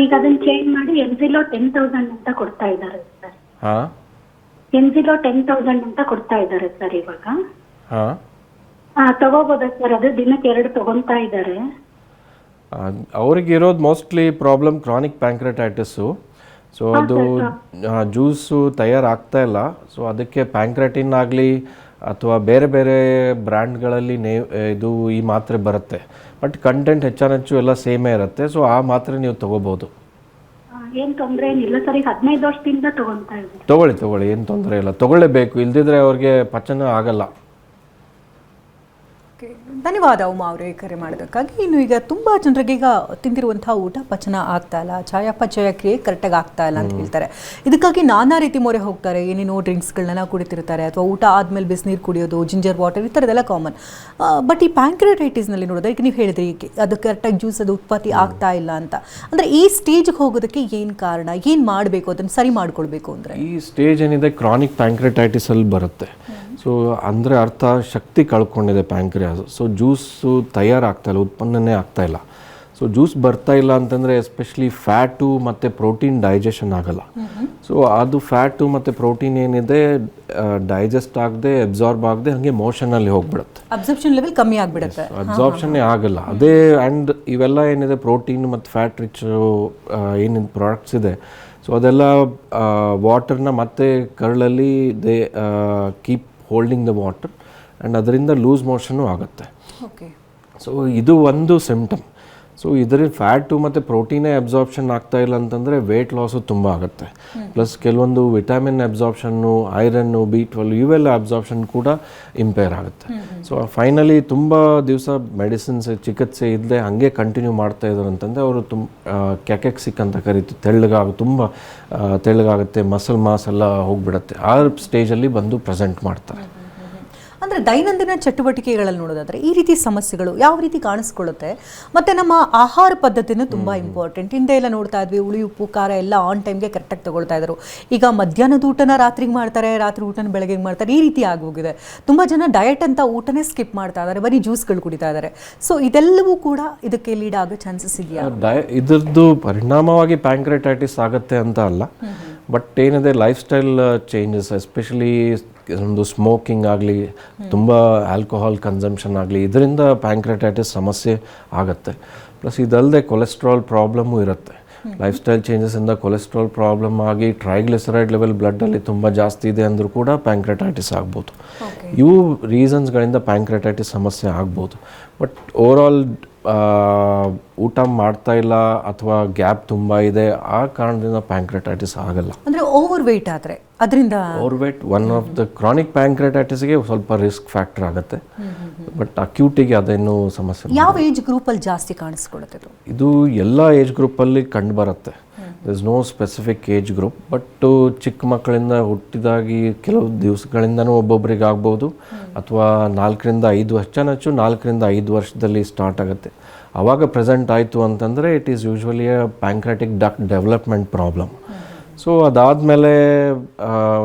ಈಗ ಅದನ್ನ ಚೇಂಜ್ ಮಾಡಿ ಎನ್ಸಿಲೋ 10,000 ಅಂತ ಕೊಡ್ತಾ ಇದ್ದಾರೆ ಸರ್. ಎನ್ಸಿಲೋ 10,000 ಅಂತ ಕೊಡ್ತಾ ಇದ್ದಾರೆ ಸರ್ ಇವಾಗ. ತಗೋಬೋದಾ ಸರ್? ಅದು ದಿನಕ್ಕೆ 2 ತಗೊಂತಾ ಇದ್ದಾರೆ. ಅವ್ರಿಗೆ ಇರೋದು ಮೋಸ್ಟ್ಲಿ ಪ್ರಾಬ್ಲಮ್ ಕ್ರಾನಿಕ್ ಪ್ಯಾಂಕ್ರಿಯಾಟೈಟಿಸ್ಸು. ಸೊ ಅದು ಜ್ಯೂಸು ತಯಾರಾಗ್ತಾ ಇಲ್ಲ. ಸೊ ಅದಕ್ಕೆ ಪ್ಯಾಂಕ್ರಿಯಾಟಿನ್ ಆಗಲಿ ಅಥವಾ ಬೇರೆ ಬೇರೆ ಬ್ರ್ಯಾಂಡ್ಗಳಲ್ಲಿ ಇದು ಈ ಮಾತ್ರೆ ಬರುತ್ತೆ. ಬಟ್ ಕಂಟೆಂಟ್ ಹೆಚ್ಚು ಎಲ್ಲ ಸೇಮೇ ಇರುತ್ತೆ. ಸೊ ಆ ಮಾತ್ರೆ ನೀವು ತಗೋಬಹುದು. ಏನು ತೊಂದರೆ ಏನಿಲ್ಲ ಸರ್. ಈಗ 15 ವರ್ಷದಿಂದ ತಗೊಂತಾ ಇದ್ದೀನಿ. ತಗೊಳ್ಳಿ, ಏನು ತೊಂದರೆ ಇಲ್ಲ, ತಗೊಳ್ಳೇಬೇಕು. ಇಲ್ದಿದ್ರೆ ಅವ್ರಿಗೆ ಪಚನ ಆಗಲ್ಲ. ಧನ್ಯವಾದ ಉಮಾ ಅವರೇ ಕರೆ ಮಾಡೋದಕ್ಕಾಗಿ. ಇನ್ನು ಈಗ ತುಂಬ ಜನರಿಗೆ ಈಗ ತಿಂದಿರುವಂತಹ ಊಟ ಪಚನ ಆಗ್ತಾ ಇಲ್ಲ, ಚಯಾಪಚಯ ಕ್ರಿಯೆ ಕರೆಕ್ಟಾಗಿ ಆಗ್ತಾ ಇಲ್ಲ ಅಂತ ಹೇಳ್ತಾರೆ. ಇದಕ್ಕಾಗಿ ನಾನಾ ರೀತಿ ಮೊರೆ ಹೋಗ್ತಾರೆ, ಏನೇನೋ ಡ್ರಿಂಕ್ಸ್ಗಳನ್ನ ಕುಡಿತಿರ್ತಾರೆ, ಅಥವಾ ಊಟ ಆದಮೇಲೆ ಬಿಸಿನೀರು ಕುಡಿಯೋದು, ಜಿಂಜರ್ ವಾಟರ್, ಈ ಥರದ್ದೆಲ್ಲ ಕಾಮನ್. ಬಟ್ ಈ ಪ್ಯಾಂಕ್ರಿಯಾಟೈಟಿಸ್ನಲ್ಲಿ ನೋಡಿದ್ರೆ ಈಗ ನೀವು ಹೇಳಿದ್ರಿ ಅದು ಕರೆಕ್ಟಾಗಿ ಜ್ಯೂಸ್ ಅದು ಉತ್ಪತ್ತಿ ಆಗ್ತಾ ಇಲ್ಲ ಅಂತ. ಅಂದರೆ ಈ ಸ್ಟೇಜ್ಗೆ ಹೋಗೋದಕ್ಕೆ ಏನು ಕಾರಣ, ಏನು ಮಾಡಬೇಕು, ಅದನ್ನು ಸರಿ ಮಾಡ್ಕೊಳ್ಬೇಕು ಅಂದರೆ? ಈ ಸ್ಟೇಜ್ ಏನಿದೆ ಕ್ರಾನಿಕ್ ಪ್ಯಾಂಕ್ರಿಯಾಟೈಟಿಸ್ ಅಲ್ಲಿ ಬರುತ್ತೆ. ಸೊ ಅಂದರೆ ಅರ್ಥ ಶಕ್ತಿ ಕಳ್ಕೊಂಡಿದೆ ಪ್ಯಾಂಕ್ರಿಯಾಸ್. ಸೊ ಜ್ಯೂಸು ತಯಾರಾಗ್ತಾ ಇಲ್ಲ, ಉತ್ಪನ್ನನೇ ಆಗ್ತಾ ಇಲ್ಲ. ಸೊ ಜ್ಯೂಸ್ ಬರ್ತಾ ಇಲ್ಲ ಅಂತಂದರೆ ಎಸ್ಪೆಷಲಿ ಫ್ಯಾಟು ಮತ್ತು ಪ್ರೋಟೀನ್ ಡೈಜೆಷನ್ ಆಗಲ್ಲ. ಸೊ ಅದು ಫ್ಯಾಟು ಮತ್ತು ಪ್ರೋಟೀನ್ ಏನಿದೆ ಡೈಜೆಸ್ಟ್ ಆಗದೆ ಅಬ್ಸಾರ್ಬ್ ಆಗದೆ ಹಾಗೆ ಮೋಷನಲ್ಲಿ ಹೋಗ್ಬಿಡುತ್ತೆ, ಅಬ್ಸಾರ್ಪ್ಷನ್ ಲೆವೆಲ್ ಕಮ್ಮಿ ಆಗಿಬಿಡುತ್ತೆ, ಅಬ್ಸಾರ್ಪ್ಷನ್ನೇ ಆಗಲ್ಲ. ಅದೇ ಆ್ಯಂಡ್ ಇವೆಲ್ಲ ಏನಿದೆ ಪ್ರೋಟೀನ್ ಮತ್ತು ಫ್ಯಾಟ್ ರಿಚ್ ಏನಿದೆ ಪ್ರಾಡಕ್ಟ್ಸ್ ಇದೆ, ಸೊ ಅದೆಲ್ಲ ವಾಟರ್ನ ಮತ್ತೆ ಕರಳಲ್ಲಿ they keep holding the water and ಅದರಿಂದ ಲೂಸ್ ಮೋಷನ್ನು ಆಗುತ್ತೆ. ಓಕೆ. ಸೊ ಇದು ಒಂದು ಸಿಂಪ್ಟಮ್. ಸೊ ಇದರಲ್ಲಿ ಫ್ಯಾಟು ಮತ್ತು ಪ್ರೋಟೀನೇ ಅಬ್ಸಾರ್ಪ್ಷನ್ ಆಗ್ತಾ ಇಲ್ಲ ಅಂತಂದರೆ ವೆಯ್ಟ್ ಲಾಸು ತುಂಬ ಆಗುತ್ತೆ. ಪ್ಲಸ್ ಕೆಲವೊಂದು ವಿಟಮಿನ್ ಅಬ್ಸಾರ್ಪ್ಷನ್ನು, ಐರನ್ನು, B12 ಇವೆಲ್ಲ ಅಬ್ಸಾರ್ಪ್ಷನ್ ಕೂಡ ಇಂಪೇರ್ ಆಗುತ್ತೆ. ಸೊ ಫೈನಲಿ ತುಂಬ ದಿವಸ ಮೆಡಿಸಿನ್ಸ್ ಚಿಕಿತ್ಸೆ ಇಲ್ಲದೆ ಹಾಗೆ ಕಂಟಿನ್ಯೂ ಮಾಡ್ತಾ ಇದ್ದಾರೆ ಅಂತಂದರೆ ಅವರು ಕ್ಯಾಕೆಕ್ಸಿಕ್ ಅಂತ ಕರೀತೀವಿ, ತುಂಬ ತೆಳ್ಳಗಾಗುತ್ತೆ, ಮಸಲ್ ಮಾಸ್ ಎಲ್ಲ ಹೋಗ್ಬಿಡುತ್ತೆ. ಆ ಸ್ಟೇಜಲ್ಲಿ ಬಂದು ಪ್ರೆಸೆಂಟ್ ಮಾಡ್ತಾರೆ. ಅಂದರೆ ದೈನಂದಿನ ಚಟುವಟಿಕೆಗಳಲ್ಲಿ ನೋಡೋದಾದರೆ ಈ ರೀತಿ ಸಮಸ್ಯೆಗಳು ಯಾವ ರೀತಿ ಕಾಣಿಸ್ಕೊಳ್ಳುತ್ತೆ? ಮತ್ತು ನಮ್ಮ ಆಹಾರ ಪದ್ಧತಿನೂ ತುಂಬ ಇಂಪಾರ್ಟೆಂಟ್. ಹಿಂದೆ ಎಲ್ಲ ನೋಡ್ತಾ ಇದ್ವಿ, ಹುಳಿ ಉಪ್ಪು ಖಾರ ಎಲ್ಲ ಆನ್ ಟೈಮ್ಗೆ ಕರೆಕ್ಟಾಗಿ ತೊಗೊಳ್ತಾ ಇದ್ರು. ಈಗ ಮಧ್ಯಾಹ್ನದ ಊಟನ ರಾತ್ರಿಗೆ ಮಾಡ್ತಾರೆ, ರಾತ್ರಿ ಊಟನ ಬೆಳಗ್ಗೆ ಮಾಡ್ತಾರೆ, ಈ ರೀತಿ ಆಗೋಗಿದೆ. ತುಂಬ ಜನ ಡಯಟ್ ಅಂತ ಊಟನೇ ಸ್ಕಿಪ್ ಮಾಡ್ತಾ ಇದ್ದಾರೆ, ಬರೀ ಜ್ಯೂಸ್ಗಳು ಕುಡಿತಾ ಇದ್ದಾರೆ. ಸೊ ಇದೆಲ್ಲವೂ ಕೂಡ ಇದಕ್ಕೆ ಲೀಡ್ ಆಗೋ ಚಾನ್ಸಸ್ ಇದೆಯಾ? ಇದ್ರದ್ದು ಪರಿಣಾಮವಾಗಿ ಪ್ಯಾಂಕ್ರಿಯಾಟೈಟಿಸ್ ಆಗುತ್ತೆ ಅಂತ ಅಲ್ಲ, ಬಟ್ ಏನಿದೆ ಲೈಫ್ ಸ್ಟೈಲ್ ಚೇಂಜಸ್, ಎಸ್ಪೆಷಲಿ ಒಂದು ಸ್ಮೋಕಿಂಗ್ ಆಗಲಿ, ತುಂಬ ಆಲ್ಕೋಹಾಲ್ ಕನ್ಸಂಪ್ಷನ್ ಆಗಲಿ, ಇದರಿಂದ ಪ್ಯಾಂಕ್ರಿಯಾಟೈಟಿಸ್ ಸಮಸ್ಯೆ ಆಗುತ್ತೆ. ಪ್ಲಸ್ ಇದಲ್ಲದೆ ಕೊಲೆಸ್ಟ್ರಾಲ್ ಪ್ರಾಬ್ಲಮ್ಮು ಇರುತ್ತೆ. ಲೈಫ್ ಸ್ಟೈಲ್ ಚೇಂಜಸ್ಸಿಂದ ಕೊಲೆಸ್ಟ್ರಾಲ್ ಪ್ರಾಬ್ಲಮ್ ಆಗಿ ಟ್ರೈಗ್ಲಿಸರೈಡ್ ಲೆವೆಲ್ ಬ್ಲಡ್ಡಲ್ಲಿ ತುಂಬ ಜಾಸ್ತಿ ಇದೆ ಅಂದರೂ ಕೂಡ ಪ್ಯಾಂಕ್ರಿಯಾಟೈಟಿಸ್ ಆಗ್ಬೋದು. ಇವು ರೀಸನ್ಸ್ಗಳಿಂದ ಪ್ಯಾಂಕ್ರಿಯಾಟೈಟಿಸ್ ಸಮಸ್ಯೆ ಆಗ್ಬೋದು. ಬಟ್ ಓವರಾಲ್ ಊಟ ಮಾಡ್ತಾ ಇಲ್ಲ ಅಥವಾ ಗ್ಯಾಪ್ ತುಂಬ ಇದೆ, ಆ ಕಾರಣದಿಂದ ಪ್ಯಾಂಕ್ರಿಯಾಟೈಟಿಸ್ ಆಗಲ್ಲ. ಅಂದರೆ ಓವರ್ ವೆಯ್ಟ್ ಆದರೆ ಅದರಿಂದ over weight one of the chronic ಪ್ಯಾಂಕ್ರಿಯಾಟೈಟಿಸ್ಗೆ ಸ್ವಲ್ಪ ರಿಸ್ಕ್ ಫ್ಯಾಕ್ಟರ್ ಆಗುತ್ತೆ. ಬಟ್ ಅಕ್ಯೂಟಿಗೆ ಅದೇನು ಸಮಸ್ಯೆ. ಯಾವ ಏಜ್ ಗ್ರೂಪಲ್ಲಿ ಜಾಸ್ತಿ ಕಾಣಿಸ್ಕೊಳ್ಳುತ್ತೆ ಇದು ಎಲ್ಲ ಏಜ್ ಗ್ರೂಪಲ್ಲಿ ಕಂಡು ಬರುತ್ತೆ. There is no specific age group. But ಚಿಕ್ಕ ಮಕ್ಕಳಿಂದ ಹುಟ್ಟಿದಾಗಿ ಕೆಲವು ದಿವಸಗಳಿಂದನೂ ಒಬ್ಬೊಬ್ಬರಿಗೆ ಆಗ್ಬೋದು, ಅಥವಾ 4 ರಿಂದ 5 ವರ್ಷ, ಹೆಚ್ಚು 4 ರಿಂದ 5 ವರ್ಷದಲ್ಲಿ ಸ್ಟಾರ್ಟ್ ಆಗುತ್ತೆ. ಆವಾಗ ಪ್ರೆಸೆಂಟ್ ಆಯಿತು ಅಂತಂದರೆ it is usually a pancreatic duct development problem. So ಅದಾದಮೇಲೆ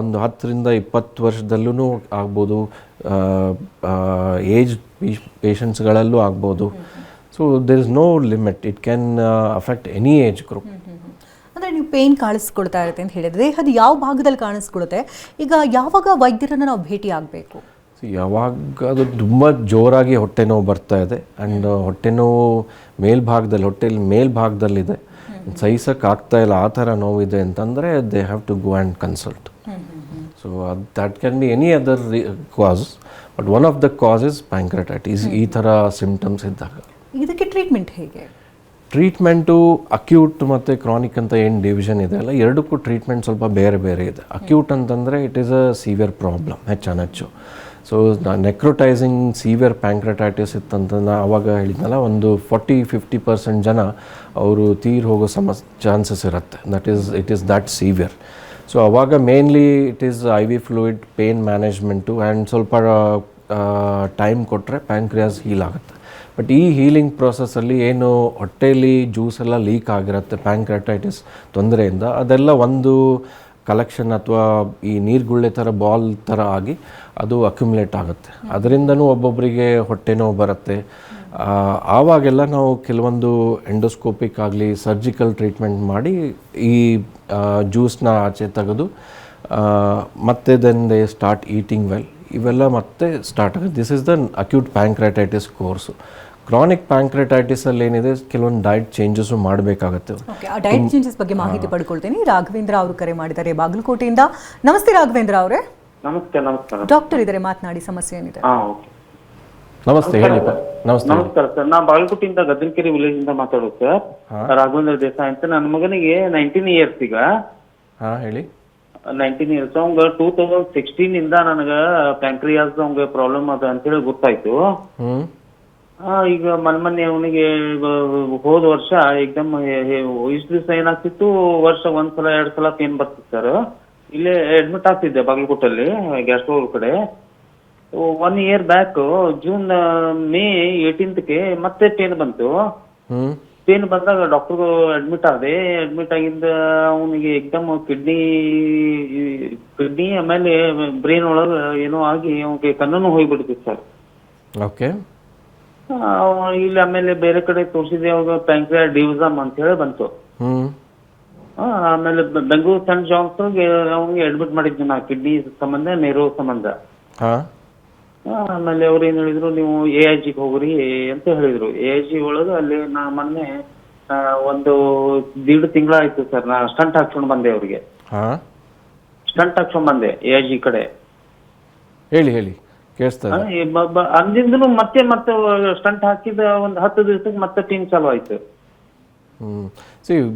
ಒಂದು 10 ರಿಂದ 20 ವರ್ಷದಲ್ಲೂ ಆಗ್ಬೋದು, ಏಜ್ ಪೇಷಂಟ್ಸ್ಗಳಲ್ಲೂ ಆಗ್ಬೋದು. So there is no limit, it can affect any age group. ಅಂದರೆ ನೀವು ಪೇಯ್ನ್ ಕಾಣಿಸ್ಕೊಳ್ತಾ ಇರುತ್ತೆ ಅಂತ ಹೇಳಿದರೆ ಅದು ಯಾವ ಭಾಗದಲ್ಲಿ ಕಾಣಿಸ್ಕೊಳುತ್ತೆ? ಈಗ ಯಾವಾಗ ವೈದ್ಯರನ್ನು ನಾವು ಭೇಟಿ ಆಗಬೇಕು? ಯಾವಾಗ ಅದು ತುಂಬ ಜೋರಾಗಿ ಹೊಟ್ಟೆ ನೋವು ಬರ್ತಾ ಇದೆ ಆ್ಯಂಡ್ ಹೊಟ್ಟೆ ನೋವು ಹೊಟ್ಟೆಲಿ ಮೇಲ್ಭಾಗದಲ್ಲಿದೆ, ಸಹಿಸಕ್ಕೆ ಆಗ್ತಾ ಇಲ್ಲ, ಆ ಥರ ನೋವಿದೆ ಅಂತಂದರೆ they have to go and consult. So that can be any other cause, but one of the cause is pancreatitis. ಈ ಥರ ಸಿಂಪ್ಟಮ್ಸ್ ಇದ್ದಾಗ ಇದಕ್ಕೆ ಟ್ರೀಟ್ಮೆಂಟ್ ಹೇಗೆ? ಟ್ರೀಟ್ಮೆಂಟು ಅಕ್ಯೂಟ್ ಮತ್ತು ಕ್ರಾನಿಕ್ ಅಂತ ಏನು ಡಿವಿಷನ್ ಇದೆ ಅಲ್ಲ, ಎರಡಕ್ಕೂ ಟ್ರೀಟ್ಮೆಂಟ್ ಸ್ವಲ್ಪ ಬೇರೆ ಬೇರೆ ಇದೆ. ಅಕ್ಯೂಟ್ ಅಂತಂದರೆ it is a severe problem, ಹೆಚ್ಚು. ಸೊ ನೆಕ್ರೋಟೈಸಿಂಗ್ ಸಿವಿಯರ್ ಪ್ಯಾಂಕ್ರಿಯಾಟೈಟಿಸ್ ಇತ್ತಂತ ಆವಾಗ ಹೇಳಿದ್ನಲ್ಲ, ಒಂದು 40-50% ಜನ ಅವರು ತೀರ್ ಹೋಗೋ ಚಾನ್ಸಸ್ ಇರುತ್ತೆ. It is that severe. So ಅವಾಗ mainly it is IV fluid, pain management and ಸ್ವಲ್ಪ ಟೈಮ್ ಕೊಟ್ಟರೆ ಪ್ಯಾಂಕ್ರಿಯಾಸ್ ಹೀಲ್ ಆಗುತ್ತೆ. ಬಟ್ ಈ ಹೀಲಿಂಗ್ ಪ್ರೊಸೆಸ್ಸಲ್ಲಿ ಏನು ಹೊಟ್ಟೆಯಲ್ಲಿ ಜ್ಯೂಸ್ ಎಲ್ಲ ಲೀಕ್ ಆಗಿರುತ್ತೆ ಪ್ಯಾಂಕ್ರಿಯಾಟೈಟಿಸ್ ತೊಂದರೆಯಿಂದ, ಅದೆಲ್ಲ ಒಂದು ಕಲೆಕ್ಷನ್ ಅಥವಾ ಈ ನೀರುಗುಳ್ಳೆ ಥರ ಬಾಲ್ ಥರ ಆಗಿ ಅದು ಅಕ್ಯುಮುಲೇಟ್ ಆಗುತ್ತೆ. ಅದರಿಂದನೂ ಒಬ್ಬೊಬ್ಬರಿಗೆ ಹೊಟ್ಟೆ ನೋವು ಬರುತ್ತೆ. ಆವಾಗೆಲ್ಲ ನಾವು ಕೆಲವೊಂದು ಎಂಡೋಸ್ಕೋಪಿಕ್ ಆಗಲಿ ಸರ್ಜಿಕಲ್ ಟ್ರೀಟ್ಮೆಂಟ್ ಮಾಡಿ ಈ ಜ್ಯೂಸ್ನ ಆಚೆ ತೆಗೆದು ಮತ್ತೆ then they start eating well, ಇವೆಲ್ಲ ಮತ್ತೆ ಸ್ಟಾರ್ಟ್ ಆಗುತ್ತೆ. This is the acute pancreatitis course. Chronic ಪ್ಯಾಂಕ್ರಿಯಾಟೈಟಿಸಲ್ಲಿ ಏನಿದೆ ಕೆಲವೊಂದು ಡಯಟ್ ಚೇಂಜಸ್ಸು ಮಾಡಬೇಕಾಗತ್ತೆ. ಆ ಡಯಟ್ ಚೇಂಜಸ್ ಬಗ್ಗೆ ಮಾಹಿತಿ ಪಡ್ಕೊಳ್ತೀನಿ. ರಾಘವೇಂದ್ರ ಅವರು ಕರೆ ಮಾಡಿದ್ದಾರೆ ಬಾಗಲಕೋಟೆಯಿಂದ. ನಮಸ್ತೆ ರಾಘವೇಂದ್ರ ಅವರೇ. ನಮಸ್ಕಾರ. ಡಾಕ್ಟರ್ ಇದ್ದಾರೆ, ಮಾತನಾಡಿ, ಸಮಸ್ಯೆ ಏನಿದೆ? ನಮಸ್ತೆ, ಹೇಳಿ. ನಮಸ್ಕಾರ ಸರ್, ನಾ ಬಾಗಲಕೋಟೆಯಿಂದ ಗದ್ದನಕೆರೆ ವಿಲೇಜ್ ಇಂದ ಮಾತಾಡೋದು ಸರ್. ರಾಘವೇಂದ್ರ ದೇಸಾಯಿ ಅಂತ. ನನ್ನ ಮಗನಿಗೆ 19 ಇಯರ್ಸ್ ಈಗ. ಹೇಳಿ. 19 ಇಯರ್ಸ್. ಅವಂಗ 2016 ಇಂದ ನನಗ ಪ್ಯಾಂಕ್ರಿಯಾಸ್ ಅವಂಗ ಪ್ರಾಬ್ಲಮ್ ಅದ ಅಂತ ಹೇಳಿ ಗೊತ್ತಾಯ್ತು. ಈಗ ಮೊನ್ನೆ ಅವನಿಗೆ ಹೋದ ವರ್ಷ ಎಕ್ದಮ್ ಇಷ್ಟು ದಿವಸ ಏನಾಗ್ತಿತ್ತು, ವರ್ಷ ಒಂದ್ಸಲ 2 ಸಲ ಪೇನ್ ಬರ್ತಿತ್ತು ಸರ್. ಇಲ್ಲೇ ಅಡ್ಮಿಟ್ ಆಗ್ತಿದ್ದೆ ಬಾಗಲಕೋಟಲ್ಲಿ ಗ್ಯಾಸ್ಟ್ರೋ ಕಡೆ. 1 ಇಯರ್ ಬ್ಯಾಕ್ ಮೇ 18ಕ್ಕೆ ಮತ್ತೆ ಪೇನ್ ಬಂತು. ಪೇನ್ ಬಂದಾಗ ಡಾಕ್ಟರ್ ಅಡ್ಮಿಟ್ ಆಗಿದ್ದ ಅವನಿಗೆ ಎಕ್ದಮ್ ಕಿಡ್ನಿ ಆಮೇಲೆ ಬ್ರೈನ್ ಒಳಗ ಏನೋ ಆಗಿ ಅವನಿಗೆ ಕಣ್ಣನ್ನು ಹೋಗ್ಬಿಡ್ತಿತ್ತು ಸರ್. ಓಕೆ. ಇಲ್ಲಿ ಆಮೇಲೆ ಬೇರೆ ಕಡೆ ತೋರಿಸಿದೆ, ಅವಾಗ ಪ್ಯಾಂಕ್ರಿಯಾಸ್ ಡಿವಿಸಮ್ ಅಂತ ಹೇಳಿ ಬಂತು. ಆಮೇಲೆ ಬೆಂಗಳೂರು ಸೆಂಟ್ ಜಾನ್ಸ್ಗೆ ಅವ್ನಿಗೆ ಅಡ್ಮಿಟ್ ಮಾಡಿದ್ವಿ ನಾ, ಕಿಡ್ನಿ ಸಂಬಂಧ ನೆರೋ ಸಂಬಂಧ. ಆಮೇಲೆ ಅವ್ರು ಏನ್ ಹೇಳಿದ್ರು, ನೀವು AIG ಹೋಗ್ರಿ ಅಂತ ಹೇಳಿದ್ರು. AIG ಒಳಗೆ ಅಲ್ಲಿ ನಾ ಮೊನ್ನೆ 1.5 ತಿಂಗಳ ಆಯ್ತು ಸರ್, ನಾ ಸ್ಟಂಟ್ ಹಾಕ್ಸ್ಕೊಂಡ್ ಬಂದೆ ಅವ್ರಿಗೆ. ಸ್ಟಂಟ್ ಹಾಕ್ಸ್ಕೊಂಡ್ ಬಂದೆ AIG ಕಡೆ. ಹೇಳಿ ಅಂದಿಂದನು ಮತ್ತೆ ಸ್ಟಂಟ್ ಹಾಕಿದ 10 ದಿವಸಕ್ಕೆ ಮತ್ತೆ ಪೇನ್ ಚಾಲು ಆಯ್ತು.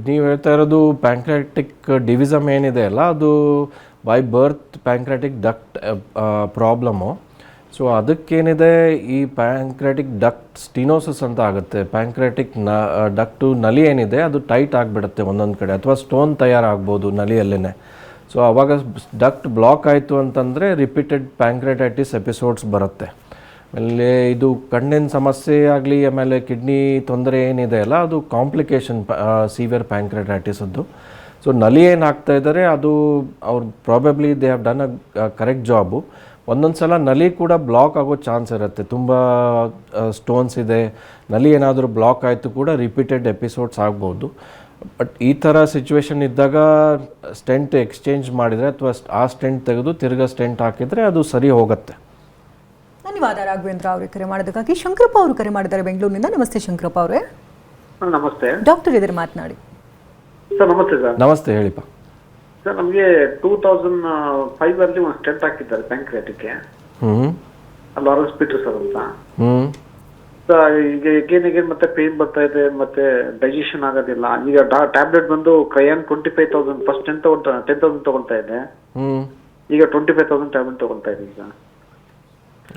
ನೀವು ಹೇಳ್ತಾ ಇರೋದು ಪ್ಯಾಂಕ್ರಾಟಿಕ್ ಡಿವಿಸಮ್ ಏನಿದೆ ಅಲ್ಲ, ಅದು by birth pancreatic duct problem. So ಅದಕ್ಕೇನಿದೆ, ಈ ಪ್ಯಾಂಕ್ರಾಟಿಕ್ ಡಕ್ಟ್ ಸ್ಟಿನೋಸಿಸ್ ಅಂತ ಆಗುತ್ತೆ. ಪ್ಯಾಂಕ್ರಾಟಿಕ್ ಡಕ್ಟು ನಲಿ ಏನಿದೆ ಅದು ಟೈಟ್ ಆಗಿಬಿಡುತ್ತೆ ಒಂದೊಂದು ಕಡೆ, ಅಥವಾ ಸ್ಟೋನ್ ತಯಾರಾಗ್ಬೋದು ನಲಿಯಲ್ಲೇ. ಸೊ ಆವಾಗ ಡಕ್ಟ್ ಬ್ಲಾಕ್ ಆಯಿತು ಅಂತಂದರೆ ರಿಪೀಟೆಡ್ ಪ್ಯಾಂಕ್ರೆಟೈಟಿಸ್ ಎಪಿಸೋಡ್ಸ್ ಬರುತ್ತೆ. ಆಮೇಲೆ ಇದು ಕಣ್ಣಿನ ಸಮಸ್ಯೆ ಆಗಲಿ, ಆಮೇಲೆ ಕಿಡ್ನಿ ತೊಂದರೆ ಏನಿದೆ ಅಲ್ಲ, ಅದು ಕಾಂಪ್ಲಿಕೇಶನ್ ಸಿವಿಯರ್ ಪ್ಯಾಂಕ್ರೆಟೈಟಿಸ್ ಅದು. ಸೊ ನಲಿ ಏನು ಹಾಕ್ತಾ ಇದ್ದಾರೆ ಅದು ಅವ್ರು probably they have done a correct job. ಒಂದೊಂದು ಸಲ ನಲಿ ಕೂಡ ಬ್ಲಾಕ್ ಆಗೋ ಚಾನ್ಸ್ ಇರುತ್ತೆ. ತುಂಬ ಸ್ಟೋನ್ಸ್ ಇದೆ, ನಲಿ ಏನಾದರೂ ಬ್ಲಾಕ್ ಆಯಿತು ಕೂಡ ರಿಪೀಟೆಡ್ ಎಪಿಸೋಡ್ಸ್ ಆಗ್ಬೋದು. ಬಟ್ ಈ ಥರ ಸಿಚುವೇಶನ್ ಇದ್ದಾಗ ಸ್ಟೆಂಟ್ ಎಕ್ಸ್ಚೇಂಜ್ ಮಾಡಿದರೆ ಅಥವಾ ಆ ಸ್ಟೆಂಟ್ ತೆಗೆದು ತಿರ್ಗಾ ಸ್ಟೆಂಟ್ ಹಾಕಿದರೆ ಅದು ಸರಿ ಹೋಗುತ್ತೆ. ಧನ್ಯವಾದ ರಾಘವೇಂದ್ರ ಅವರೇ ಕರೆ ಮಾಡೋದಕ್ಕಾಗಿ. ಶಂಕರಪ್ಪ ಅವರು ಕರೆ ಮಾಡಿದ್ದಾರೆ ಬೆಂಗಳೂರಿನಿಂದ. ನಮಸ್ತೆ ಶಂಕರಪ್ಪ ಅವರೇ. ನಮಸ್ತೆ ಡಾಕ್ಟರ್ ಇದ್ದಾರೆ, ಮಾತನಾಡಿ ಸರ್. ನಮಸ್ತೆ ಸರ್. ನಮಸ್ತೆ, ಹೇಳಿಪ್ಪ. ಸರ್, ನಮಗೆ 2005 ಅಲ್ಲಿ ಒಂದು ಸ್ಟೆಂಟ್ ಹಾಕಿದ್ದಾರೆ ಪ್ಯಾಂಕ್ರಿಯಾಟಿಕ್ಗೆ, ಲಾರೆನ್ಸ್ ಪೀಟರ್ ಸರ್ ಅಂತ. ಈಗ ಎಗೇನ್ ಮತ್ತೆ ಪೇನ್ ಬರ್ತಾ ಇದೆ, ಮತ್ತೆ ಡೈಜೆಷನ್ ಆಗೋದಿಲ್ಲ. ಈಗ ಟ್ಯಾಬ್ಲೆಟ್ ಬಂದು ಕ್ರಯಾನ್ 25,000 ಫಸ್ಟ್ 10,000 ತಗೊಳ್ತಾ ಇದೆ, ಈಗ 25,000 ಟ್ಯಾಬ್ಲೆಟ್ ತಗೊಳ್ತಾ ಇದೆ ಈಗ.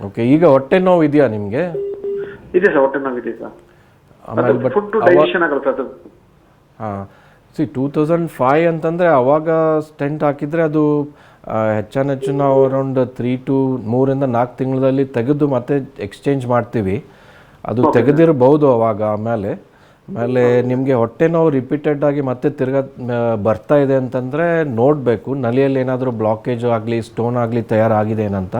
ಓಕೆ. ಈಗ ಹೊಟ್ಟೆ ನೋವು ಇದೆಯಾ ನಿಮಗೆ? ಇದೆ ಸರ್, ಹೊಟ್ಟೆ ನೋವು ಇದೆ ಸರ್. ಫುಡ್ ಡೈಜೆಷನ್ ಆಗಲ್ಲ ಸರ್ ಅದು. 2005 ಅಂತಂದರೆ ಅವಾಗ ಸ್ಟೆಂಟ್ ಹಾಕಿದರೆ ಅದು ಹೆಚ್ಚು ನಾವು ಅರೌಂಡ್ 3 ಇಂದ 4 ತಿಂಗಳಲ್ಲಿ ತೆಗೆದು ಮತ್ತೆ ಎಕ್ಸ್ಚೇಂಜ್ ಮಾಡ್ತೀವಿ. ಅದು ತೆಗೆದಿರಬಹುದು ಅವಾಗ. ಆಮೇಲೆ ನಿಮಗೆ ಹೊಟ್ಟೆ ನೋವು ರಿಪೀಟೆಡ್ ಆಗಿ ಮತ್ತೆ ತಿರ್ಗಾ ಬರ್ತಾ ಇದೆ ಅಂತಂದರೆ ನೋಡಬೇಕು, ನಲಿಯಲ್ಲಿ ಏನಾದರೂ ಬ್ಲಾಕೇಜ್ ಆಗಲಿ ಸ್ಟೋನ್ ಆಗಲಿ ತಯಾರಾಗಿದೆ ಏನಂತ.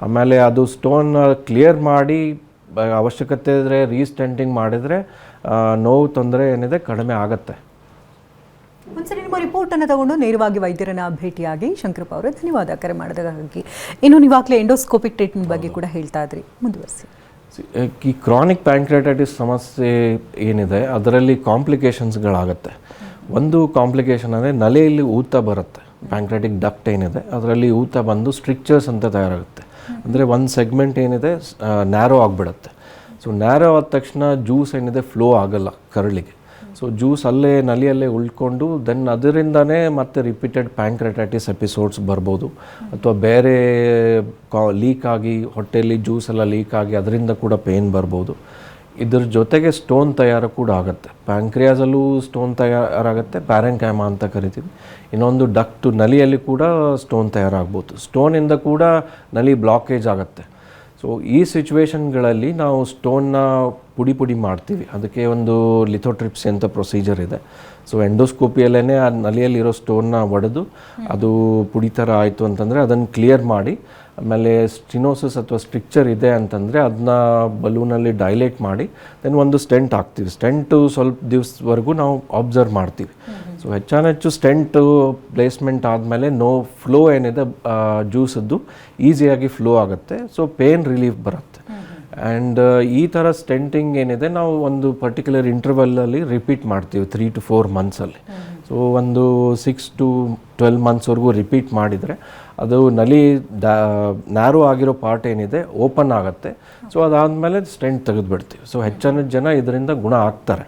ಆಮೇಲೆ ಅದು ಸ್ಟೋನ್ ಕ್ಲಿಯರ್ ಮಾಡಿ ಅವಶ್ಯಕತೆ ಇದ್ದರೆ ರೀಸ್ಟೆಂಟಿಂಗ್ ಮಾಡಿದರೆ ನೋವು ತೊಂದರೆ ಏನಿದೆ ಕಡಿಮೆ ಆಗುತ್ತೆ. ಒಂದ್ಸರಿ ನಿಮ್ಮ ರಿಪೋರ್ಟನ್ನು ತಗೊಂಡು ನೇರವಾಗಿ ವೈದ್ಯರನ್ನ ಭೇಟಿಯಾಗಿ. ಶಂಕರಪ್ಪ ಅವರೇ, ಧನ್ಯವಾದ ಕರೆ ಮಾಡೋದಕ್ಕಾಗಿ. ಇನ್ನು ನೀವಾಗಲೇ ಎಂಡೋಸ್ಕೋಪಿಕ್ ಟ್ರೀಟ್ಮೆಂಟ್ ಬಗ್ಗೆ ಕೂಡ ಹೇಳ್ತಾ ಇದ್ರಿ, ಮುಂದುವರಿಸಿ. ಈ ಕ್ರಾನಿಕ್ ಪ್ಯಾಂಕ್ರೆಟೈಟಿಸ್ ಸಮಸ್ಯೆ ಏನಿದೆ ಅದರಲ್ಲಿ ಕಾಂಪ್ಲಿಕೇಶನ್ಸ್ಗಳಾಗುತ್ತೆ. ಒಂದು ಕಾಂಪ್ಲಿಕೇಶನ್ ಅಂದರೆ ನಲೆಯಲ್ಲಿ ಊತ ಬರುತ್ತೆ. ಪ್ಯಾಂಕ್ರೆಟಿಕ್ ಡಕ್ಟ್ ಏನಿದೆ ಅದರಲ್ಲಿ ಊತ ಬಂದು ಸ್ಟ್ರಿಕ್ಚರ್ಸ್ ಅಂತ ತಯಾರಾಗುತ್ತೆ. ಅಂದರೆ ಒಂದು ಸೆಗ್ಮೆಂಟ್ ಏನಿದೆ ನ್ಯಾರೋ ಆಗಿಬಿಡುತ್ತೆ. ಸೊ ನ್ಯಾರೋ ಆದ ತಕ್ಷಣ ಜ್ಯೂಸ್ ಏನಿದೆ ಫ್ಲೋ ಆಗಲ್ಲ ಕರಳಿಗೆ. ಸೊ ಜ್ಯೂಸ್ ಅಲ್ಲೇ ನಲಿಯಲ್ಲೇ ಉಳ್ಕೊಂಡು ದೆನ್ ಅದರಿಂದನೇ ಮತ್ತೆ ರಿಪೀಟೆಡ್ ಪ್ಯಾಂಕ್ರೆಟೈಟಿಸ್ ಎಪಿಸೋಡ್ಸ್ ಬರ್ಬೋದು. ಅಥವಾ ಬೇರೆ ಲೀಕ್ ಆಗಿ ಹೊಟ್ಟೆಯಲ್ಲಿ ಜ್ಯೂಸ್ ಎಲ್ಲ ಲೀಕ್ ಆಗಿ ಅದರಿಂದ ಕೂಡ ಪೇನ್ ಬರ್ಬೋದು. ಇದ್ರ ಜೊತೆಗೆ ಸ್ಟೋನ್ ತಯಾರು ಕೂಡ ಆಗುತ್ತೆ. ಪ್ಯಾಂಕ್ರಿಯಾಸಲ್ಲೂ ಸ್ಟೋನ್ ತಯಾರಾಗುತ್ತೆ, ಪ್ಯಾರೆಂಕೈಮಾ ಅಂತ ಕರಿತೀವಿ. ಇನ್ನೊಂದು ಡಕ್ಟು ನಲಿಯಲ್ಲಿ ಕೂಡ ಸ್ಟೋನ್ ತಯಾರಾಗ್ಬೋದು. ಸ್ಟೋನಿಂದ ಕೂಡ ನಲಿ ಬ್ಲಾಕೇಜ್ ಆಗುತ್ತೆ. ಸೊ ಈ ಸಿಚುವೇಶನ್ಗಳಲ್ಲಿ ನಾವು ಸ್ಟೋನ್ನ ಪುಡಿ ಮಾಡ್ತೀವಿ. ಅದಕ್ಕೆ ಒಂದು ಲಿಥೋಟ್ರಿಪ್ಸಿ ಅಂತ ಪ್ರೊಸೀಜರ್ ಇದೆ. ಸೊ ಎಂಡೋಸ್ಕೋಪಿಯಲ್ಲೇ ಆ ನಲಿಯಲ್ಲಿರೋ ಸ್ಟೋನ್ನ ಒಡೆದು ಅದು ಪುಡಿ ಥರ ಆಯಿತು ಅಂತಂದರೆ ಅದನ್ನು ಕ್ಲಿಯರ್ ಮಾಡಿ, ಆಮೇಲೆ ಸ್ಟಿನೋಸಿಸ್ ಅಥವಾ ಸ್ಟ್ರಿಕ್ಚರ್ ಇದೆ ಅಂತಂದರೆ ಅದನ್ನ ಬಲೂನಲ್ಲಿ ಡೈಲೇಟ್ ಮಾಡಿ ದೆನ್ ಒಂದು ಸ್ಟೆಂಟ್ ಹಾಕ್ತೀವಿ. ಸ್ಟೆಂಟು ಸ್ವಲ್ಪ ದಿವಸವರೆಗೂ ನಾವು ಅಬ್ಸರ್ವ್ ಮಾಡ್ತೀವಿ. ಸೊ ಹೆಚ್ಚು ಸ್ಟೆಂಟು ಪ್ಲೇಸ್ಮೆಂಟ್ ಆದಮೇಲೆ ಫ್ಲೋ ಏನಿದೆ ಜ್ಯೂಸದ್ದು ಈಸಿಯಾಗಿ ಫ್ಲೋ ಆಗುತ್ತೆ. ಸೊ ಪೇನ್ ರಿಲೀಫ್ ಬರುತ್ತೆ. ಆ್ಯಂಡ್ ಈ ಥರ ಸ್ಟೆಂಟಿಂಗ್ ಏನಿದೆ ನಾವು ಒಂದು ಪರ್ಟಿಕ್ಯುಲರ್ ಇಂಟರ್ವಲ್ಲಲ್ಲಿ ರಿಪೀಟ್ ಮಾಡ್ತೀವಿ 3 to 4 ಮಂತ್ಸಲ್ಲಿ. ಸೊ ಒಂದು 6 to 12 ಮಂತ್ಸ್ವರೆಗೂ ರಿಪೀಟ್ ಮಾಡಿದರೆ ಅದು ನಲಿ ನ್ಯಾರೋ ಆಗಿರೋ ಪಾರ್ಟ್ ಏನಿದೆ ಓಪನ್ ಆಗುತ್ತೆ. ಸೊ ಅದಾದಮೇಲೆ ಸ್ಟೆಂಟ್ ತೆಗೆದುಬಿಡ್ತೀವಿ. ಸೊ ಹೆಚ್ಚಿನ ಜನ ಇದರಿಂದ ಗುಣ ಆಗ್ತಾರೆ.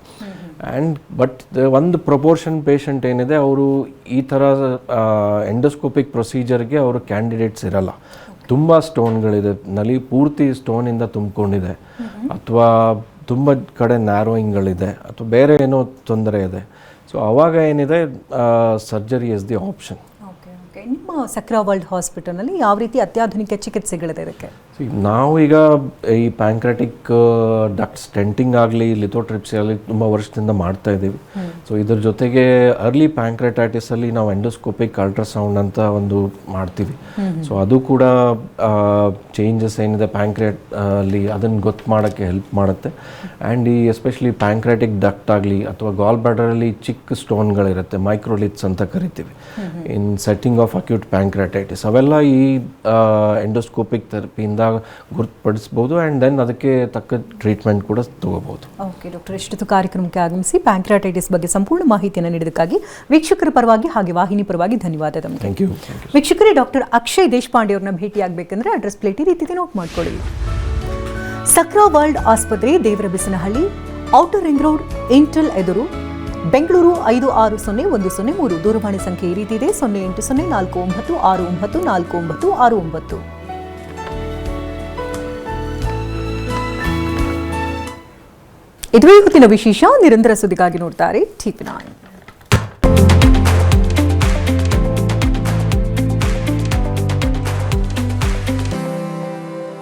ಆ್ಯಂಡ್ ಬಟ್ ಒಂದು ಪ್ರಪೋರ್ಷನ್ ಪೇಷಂಟ್ ಏನಿದೆ ಅವರು ಈ ಥರ ಎಂಡೋಸ್ಕೋಪಿಕ್ ಪ್ರೊಸೀಜರ್ಗೆ ಅವರು ಕ್ಯಾಂಡಿಡೇಟ್ಸ್ ಇರಲ್ಲ. ತುಂಬ ಸ್ಟೋನ್ಗಳಿದೆ, ನಲಿ ಪೂರ್ತಿ ಸ್ಟೋನಿಂದ ತುಂಬಿಕೊಂಡಿದೆ, ಅಥವಾ ತುಂಬ ಕಡೆ ನ್ಯಾರೋಯಿಂಗ್ಗಳಿದೆ, ಅಥವಾ ಬೇರೆ ಏನೋ ತೊಂದರೆ ಇದೆ. ಸೊ ಆವಾಗ ಏನಿದೆ, surgery is the option. Okay okay. ನಿಮ್ಮ ಸಕ್ರಾ ವರ್ಲ್ಡ್ ಹಾಸ್ಪಿಟಲ್ನಲ್ಲಿ ಯಾವ ರೀತಿ ಅತ್ಯಾಧುನಿಕ ಚಿಕಿತ್ಸೆಗಳಿದೆ ಇದಕ್ಕೆ? ನಾವು ಈಗ ಈ ಪ್ಯಾಂಕ್ರಾಟಿಕ್ ಡಕ್ಟ್ ಸ್ಟೆಂಟಿಂಗ್ ಆಗಲಿ, ಲಿಥೋಟ್ರಿಪ್ಸಿ ಆಗಲಿ ತುಂಬ ವರ್ಷದಿಂದ ಮಾಡ್ತಾ ಇದ್ದೀವಿ. ಸೊ ಇದ್ರ ಜೊತೆಗೆ ಅರ್ಲಿ ಪ್ಯಾಂಕ್ರೆಟೈಟಿಸಲ್ಲಿ ನಾವು ಎಂಡೋಸ್ಕೋಪಿಕ್ ಅಲ್ಟ್ರಾಸೌಂಡ್ ಅಂತ ಒಂದು ಮಾಡ್ತೀವಿ. ಸೊ ಅದು ಕೂಡ ಚೇಂಜಸ್ ಏನಿದೆ ಪ್ಯಾಂಕ್ರೆಟ್ ಅಲ್ಲಿ ಅದನ್ನು ಗೊತ್ತು ಮಾಡೋಕ್ಕೆ ಹೆಲ್ಪ್ ಮಾಡುತ್ತೆ. ಆ್ಯಂಡ್ ಈ ಎಸ್ಪೆಷಲಿ ಪ್ಯಾಂಕ್ರಾಟಿಕ್ ಡಕ್ಟ್ ಆಗಲಿ ಅಥವಾ ಗಾಲ್ ಬ್ಲಾಡರಲ್ಲಿ ಚಿಕ್ಕ ಸ್ಟೋನ್ಗಳಿರುತ್ತೆ, ಮೈಕ್ರೋಲಿತ್ಸ್ ಅಂತ ಕರಿತೀವಿ, ಇನ್ ಸೆಟ್ಟಿಂಗ್ ಆಫ್ ಅಕ್ಯೂಟ್ ಪ್ಯಾಂಕ್ರೆಟೈಟಿಸ್, ಅವೆಲ್ಲ ಈ ಎಂಡೋಸ್ಕೋಪಿಕ್ ಥೆರಪಿಯಿಂದ ಗುರುತುಪಡಿಸ್ಬೋದು. ಆ್ಯಂಡ್ ದೆನ್ ಅದಕ್ಕೆ ತಕ್ಕ ಟ್ರೀಟ್ಮೆಂಟ್ ಕೂಡ ತಗೋಬಹುದು. ಓಕೆ ಡಾಕ್ಟರ್, ಇಷ್ಟೊತ್ತು ಕಾರ್ಯಕ್ರಮಕ್ಕೆ ಆಗಮಿಸಿ ಪ್ಯಾಂಕ್ರಾಟೈಟಿಸ್ ಬಗ್ಗೆ ಸಂಪೂರ್ಣ ಮಾಹಿತಿಯನ್ನು ನೀಡಿದ್ದಕ್ಕಾಗಿ ವೀಕ್ಷಕರ ಪರವಾಗಿ ಹಾಗೆ ವಾಹಿನಿ ಪರವಾಗಿ ಧನ್ಯವಾದ. Thank you. ವೀಕ್ಷಕರೇ, ಡಾಕ್ಟರ್ ಅಕ್ಷಯ್ ದೇಶಪಾಂಡೆ ಅವ್ರನ್ನ ಭೇಟಿಯಾಗಬೇಕಂದ್ರೆ ಅಡ್ರೆಸ್ ಪ್ಲೇಟ್ ಈ ರೀತಿ ನೋಟ್ ಮಾಡ್ಕೊಳ್ಳಿ. ಸಕ್ರಾ ವರ್ಲ್ಡ್ ಆಸ್ಪತ್ರೆ, ದೇವರಬಿಸನಹಳ್ಳಿ, ಔಟರ್ ರಿಂಗ್ ರೋಡ್, ಇಂಟೆಲ್ ಎದುರು, ಬೆಂಗಳೂರು 560103. ದೂರವಾಣಿ ಸಂಖ್ಯೆ ಈ ರೀತಿ ಇದೆ: 0804969469. ಇದುವೇ ಇವತ್ತಿನ ವಿಶೇಷ. ನಿರಂತರ ಸುದ್ದಿಗಾಗಿ ನೋಡ್ತಾರೆ TP9.